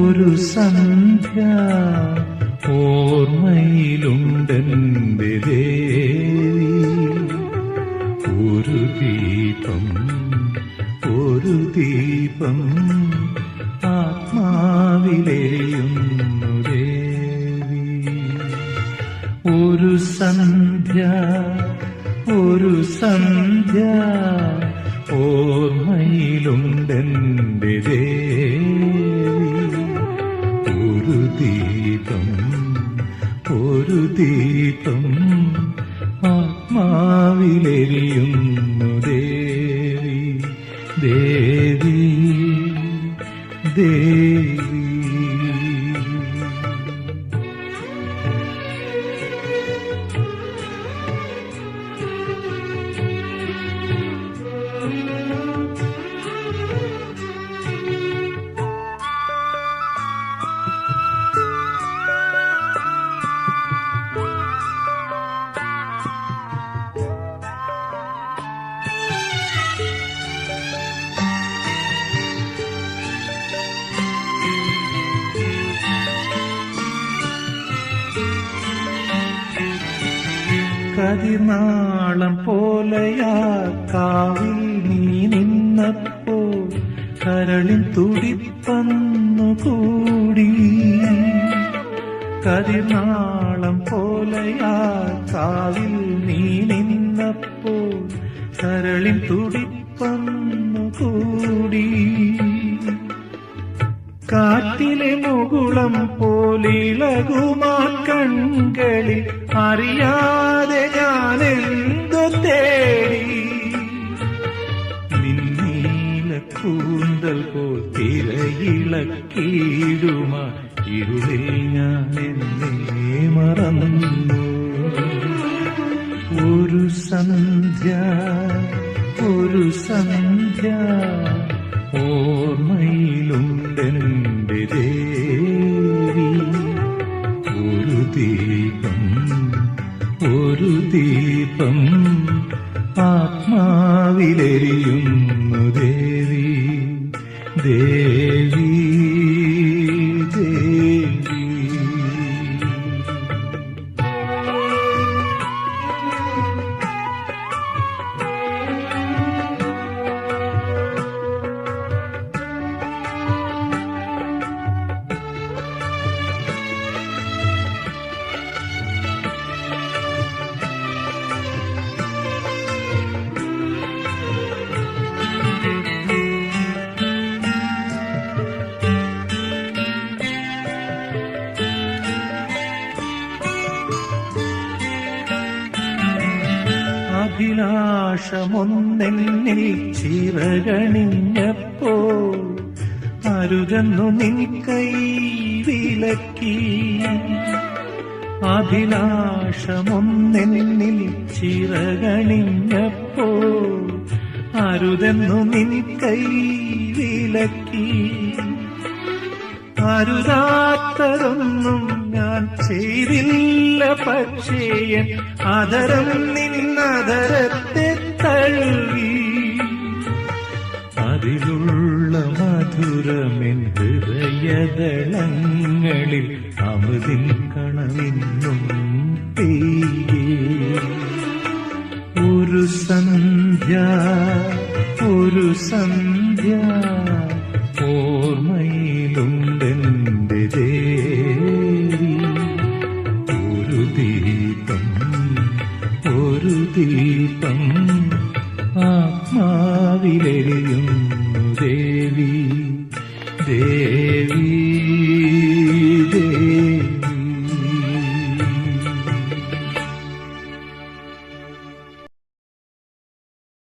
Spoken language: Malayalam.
ഒരു സന്ധ്യ ഓർമ്മയിലുണ്ടെന്റെ ദേവി. ഒരു ദീപം ആത്മാവിലെരിയുന്നു ദേവി. ഒരു സന്ധ്യ ഓർമ്മയിലുണ്ടെന്റെ ദേവി. ഒരു ദീപം ആത്മാവിലെരിയുന്നു ദേവി. ദേവി ദേവി. കതിർനാളം പോലെയാ കാവിൽ നീ നിന്നപ്പോൾ കരളിൻ തുടിപ്പന്നു കൂടി. കതിർനാളം പോലെയാ കാവിൽ നീ നിന്നപ്പോൾ കരളിൻ തുടിപ്പന്നു കൂടി. കാറ്റിലെ മുകുളം പോലിളകുമാ കൺകളിൽ അറിയാതെ ഞാനെന്തു തേടി. നിന്നീല കൂന്തൽ പോൽ തിരയിളക്കിടുമാ ഇരുളിൽ ഞാൻ എന്നെ മറന്നു. ഒരു സന്ധ്യ ഓർമ്മയിലുണ്ടെന്റെ ദേവി. ഒരു ദീപം ആത്മാവിലെരിയുന്നു ദേവി. ദേവി ദേവി. അഭിലാഷമൊന്നെന്നിൽ ചിറകണിഞ്ഞപ്പോൾ അരുതെന്നു നിൻ കൈ വിലക്കി. അഭിലാഷമൊന്നെന്നിൽ ചിറകണിഞ്ഞപ്പോൾ അരുതെന്നു നിൻ കൈ വിലക്കി. അരുതാത്തതൊന്നും ഞാൻ ചെയ്തില്ല, പക്ഷേ ആദരം നിന്നതരത്തെ തഴുകി. അതിലുള്ള മധുരമെൻ ഹൃദയദളങ്ങളിൽ അമൃതിൻ കണമിന്നും പെയ്യേ. ഒരു സന്ധ്യ ഓർമ്മയിലുണ്ടെന്റെ ദേവി. ഒരു ദീപം ആത്മാവിലെരിയുന്നു ദേവി. ദേവി